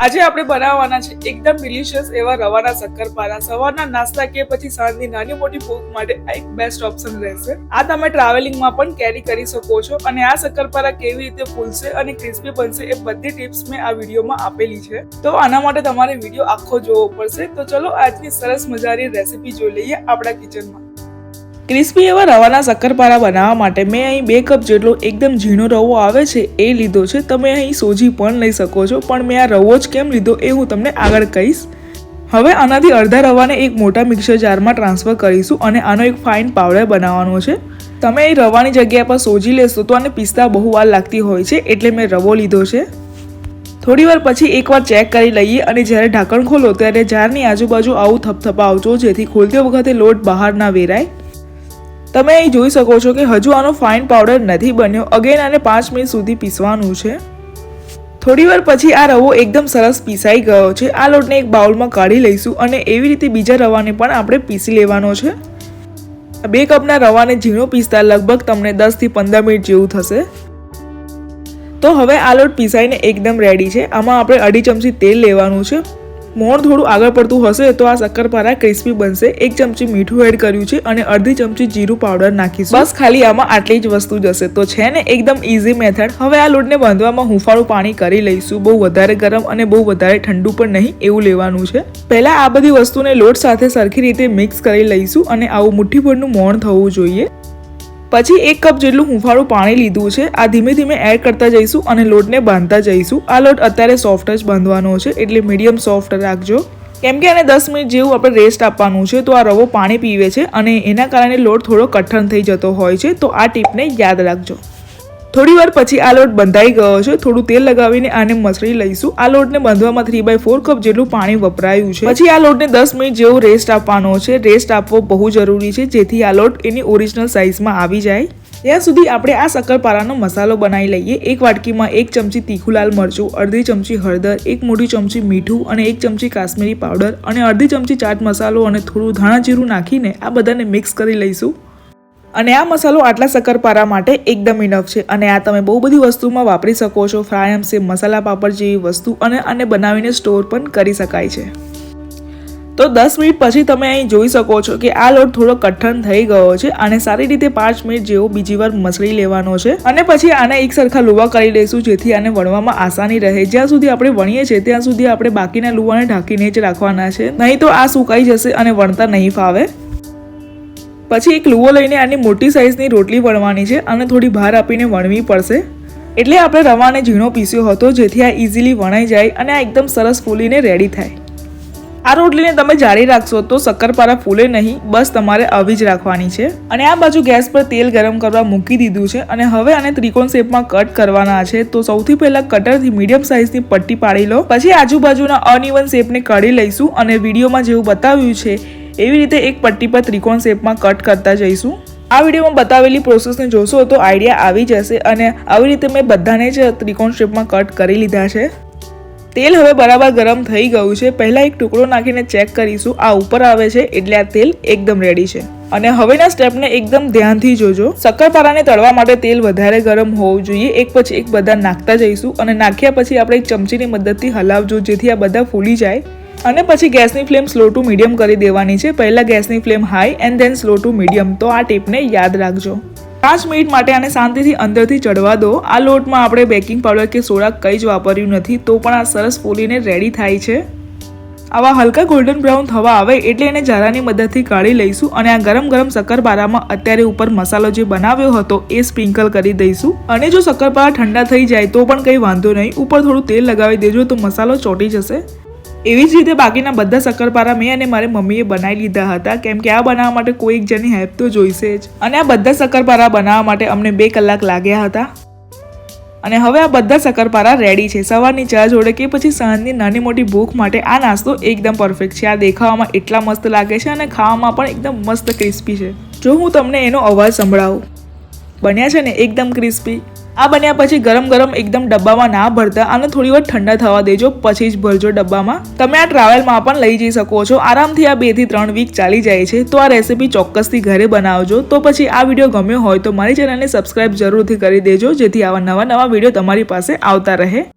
આજે આપણે બનાવવાના છે એકદમ ડિલિશિયસ એવા રવાના શક્કરપારા। સવારના નાસ્તા કે પછી સાંજની નાની મોટી ભૂખ માટે આ એક બેસ્ટ ઓપ્શન રહેશે। આ તમે ટ્રાવેલિંગમાં પણ કેરી કરી શકો છો અને આ શક્કરપારા કેવી રીતે ફૂલશે અને ક્રિસ્પી બનશે એ બધી ટિપ્સ મેં આ વિડીયોમાં આપેલી છે। તો આના માટે તમારે વિડીયો આખો જોવો પડશે। તો ચલો આજની સરસ મજાની રેસીપી જોઈ લઈએ આપણા કિચનમાં। ક્રિસ્પી એવા રવાના શક્કરપારા બનાવવા માટે મેં અહીં 2 કપ જેટલો એકદમ ઝીણો રવો આવે છે એ લીધો છે। તમે અહીં સોજી પણ લઈ શકો છો, પણ મેં આ રવો જ કેમ લીધો એ હું તમને આગળ કહીશ। હવે આનાથી અડધા રવાને એક મોટા મિક્સર જારમાં ટ્રાન્સફર કરીશું અને આનો એક ફાઇન પાવડર બનાવવાનો છે। તમે અહીં રવાની જગ્યા પર સોજી લેશો તો આને પીસતા બહુ વાર લાગતી હોય છે, એટલે મેં રવો લીધો છે। થોડી વાર પછી એકવાર ચેક કરી લઈએ અને જ્યારે ઢાંકણ ખોલો ત્યારે જારની આજુબાજુ આવું થપથપાવજો, જેથી ખોલતી વખતે લોટ બહાર ના વેરાય। તમે અહીં જોઈ શકો છો કે હજુ આનો ફાઇન પાવડર નથી બન્યો। અગેન આને 5 મિનિટ સુધી પીસવાનું છે। થોડી વાર પછી આ રવો એકદમ સરસ પીસાઈ ગયો છે। આ લોટને એક બાઉલમાં કાઢી લઈશું અને એવી રીતે બીજા રવાને પણ આપણે પીસી લેવાનો છે। 2 કપના રવાને ઝીણો પીસતા લગભગ તમને 10 થી 15 મિનિટ જેવું થશે। તો હવે આ લોટ પીસાઈને એકદમ રેડી છે। આમાં આપણે 1/2 ચમચી તેલ લેવાનું છે। મોણ થોડું આગળ પડતું હશે તો આ શક્કરપારા ક્રિસ્પી બનશે। 1 ચમચી મીઠું એડ કર્યું છે અને અડધી ચમચી જીરું પાવડર નાખીશું। બસ ખાલી આમાં આટલી જ વસ્તુ જશે। તો છે ને એકદમ ઈઝી મેથડ। હવે આ લોટને બાંધવામાં હુંફાળું પાણી કરી લઈશું। બહુ વધારે ગરમ અને બહુ વધારે ઠંડુ પણ નહીં એવું લેવાનું છે। પહેલા આ બધી વસ્તુને લોટ સાથે સરખી રીતે મિક્સ કરી લઈશું અને આવું મુઠ્ઠીભરનું મોણ થવું જોઈએ। પછી 1 કપ જેટલું હુંફાળું પાણી લીધું છે। આ ધીમે ધીમે એડ કરતા જઈશું અને લોટને બાંધતા જઈશું। આ લોટ અત્યારે સોફ્ટ જ બાંધવાનો છે, એટલે મીડિયમ સોફ્ટ રાખજો, કેમ કે આને 10 મિનિટ જેવું આપણે રેસ્ટ આપવાનું છે। તો આ રવો પાણી પીવે છે અને એના કારણે લોટ થોડો કઠણ થઈ જતો હોય છે, તો આ ટીપને યાદ રાખજો। થોડી વાર પછી આ લોટ બંધાઈ ગયો છે। થોડું તેલ લગાવીને આને મસળી લઈશું। આ લોટને બાંધવામાં 3/4 કપ જેટલું પાણી વપરાયું છે। પછી આ લોટને 10 મિનિટ જેવું રેસ્ટ આપવાનો છે। રેસ્ટ આપવો બહુ જરૂરી છે, જેથી આ લોટ એની ઓરિજિનલ સાઇઝમાં આવી જાય। ત્યાં સુધી આપણે આ શક્કરપારાનો મસાલો બનાવી લઈએ। એક વાટકીમાં 1 ચમચી તીખું લાલ મરચું, અડધી ચમચી હળદર, 1 મોટી ચમચી મીઠું અને 1 ચમચી કાશ્મીરી પાવડર અને અડધી ચમચી ચાટ મસાલો અને થોડું ધાણા જીરું નાખીને આ બધાને મિક્સ કરી લઈશું। અને આ મસાલો આટલા શક્કરપારા માટે એકદમ ઇનફ છે અને આ તમે બહુ બધી વસ્તુમાં વાપરી શકો છો। ફ્રાય એમ સેમ, મસાલા પાપડ જેવી વસ્તુ, અને આને બનાવીને સ્ટોર પણ કરી શકાય છે। તો 10 મિનિટ પછી તમે અહીં જોઈ શકો છો કે આ લોટ થોડો કઠણ થઈ ગયો છે અને સારી રીતે 5 મિનિટ જેવો બીજી વાર મસળી લેવાનો છે। અને પછી આને એક સરખા લુવા કરી લઈશું, જેથી આને વણવામાં આસાની રહે। જ્યાં સુધી આપણે વણીએ છીએ ત્યાં સુધી આપણે બાકીના લુવાને ઢાંકીને જ રાખવાના છે, નહીં તો આ સુકાઈ જશે અને વણતા નહીં ફાવે। પછી એક લુવો લઈને આની મોટી સાઈઝની રોટલી વણવાની છે અને થોડી ભાર આપીને વણવી પડશે। એટલે આપણે રવાને ઝીણો પીસ્યો હતો, જેથી આ ઇઝીલી વણાઈ જાય અને આ એકદમ સરસ ફૂલીને રેડી થાય। આ રોટલીને તમે જાળી રાખશો તો શક્કરપારા ફૂલે નહીં, બસ તમારે આવી જ રાખવાની છે। અને આ બાજુ ગેસ પર તેલ ગરમ કરવા મૂકી દીધું છે અને હવે આને ત્રિકોણ શેપમાં કટ કરવાના છે। તો સૌથી પહેલા કટરથી મીડિયમ સાઇઝની પટ્ટી પાડી લો। પછી આજુબાજુના અનઇવન શેપને કાઢી લઈશું અને વિડીયોમાં જેવું બતાવ્યું છે એવી રીતે એક પટ્ટી પર ત્રિકોણ શેપમાં કટ કરતા જઈશું। આ વિડીયોમાં બતાવેલી પ્રોસેસને જોશો તો આઈડિયા આવી જશે અને આવી રીતે મેં બધાને જ ત્રિકોણ શેપમાં કટ કરી લીધા છે। તેલ હવે બરાબર ગરમ થઈ ગયું છે। પહેલા એક ટુકડો નાખીને ચેક કરીશું, આ ઉપર આવે છે એટલે આ તેલ એકદમ રેડી છે। અને હવેના સ્ટેપને એકદમ ધ્યાનથી જોજો। શક્કરપારાને તળવા માટે તેલ વધારે ગરમ હોવું જોઈએ। એક પછી એક બધા નાખતા જઈશું અને નાખ્યા પછી આપણે એક ચમચીની મદદથી હલાવજો, જેથી આ બધા ફૂલી જાય। અને પછી ગેસની ફ્લેમ સ્લો ટુ મીડિયમ કરી દેવાની છે। પહેલા ગેસની flame high and then slow to medium. તો આ ટીપને યાદ રાખજો। 5 મિનિટ માટે આને શાંતિથી અંદરથી ચડવા દો। આ લોટમાં આપણે બેકિંગ પાવડર કે સોડા કંઈ જ વાપર્યું નથી, તો પણ આ સરસ ફૂલીને રેડી થાય છે। આવા હલકા ગોલ્ડન બ્રાઉન થવા આવે એટલે એને જારાની મદદથી કાઢી લઈશું અને આ ગરમ ગરમ શક્કરપારામાં અત્યારે ઉપર મસાલો જે બનાવ્યો હતો એ સ્પ્રિંકલ કરી દઈશું। અને જો શક્કરપારા ઠંડા થઈ જાય તો પણ કંઈ વાંધો નહીં, ઉપર થોડું તેલ લગાવી દેજો તો મસાલો ચોંટી જશે। એવી જ રીતે બાકીના બધા શક્કરપારા મેં અને મારી મમ્મીએ બનાવી લીધા હતા, કેમ કે આ બનાવવા માટે કોઈ એક જણની હેલ્પ તો જોઈશે જ। અને આ બધા શક્કરપારા બનાવવા માટે અમને 2 કલાક લાગ્યા હતા। અને હવે આ બધા શક્કરપારા રેડી છે। સવારની ચા જોડે કે પછી સાંજની નાની મોટી ભૂખ માટે આ નાસ્તો એકદમ પરફેક્ટ છે। આ દેખાવામાં એટલા મસ્ત લાગે છે અને ખાવામાં પણ એકદમ મસ્ત ક્રિસ્પી છે। જો હું તમને એનો અવાજ સંભળાવું, બન્યા છે ને એકદમ ક્રિસ્પી। આ બન્યા પછી ગરમ ગરમ એકદમ ડબ્બામાં ના ભરતા, આને થોડી વાર ઠંડા થવા દેજો પછી જ ભરજો ડબ્બામાં। તમે આ ટ્રાવેલમાં પણ લઈ જઈ શકો છો। આરામથી આ 2 થી 3 વીક ચાલી જાય છે। તો આ રેસીપી ચોક્કસથી ઘરે બનાવજો। તો પછી આ વિડીયો ગમ્યો હોય તો મારી ચેનલને સબસ્ક્રાઇબ જરૂરથી કરી દેજો, જેથી આવા નવા વિડીયો તમારી પાસે આવતા રહે।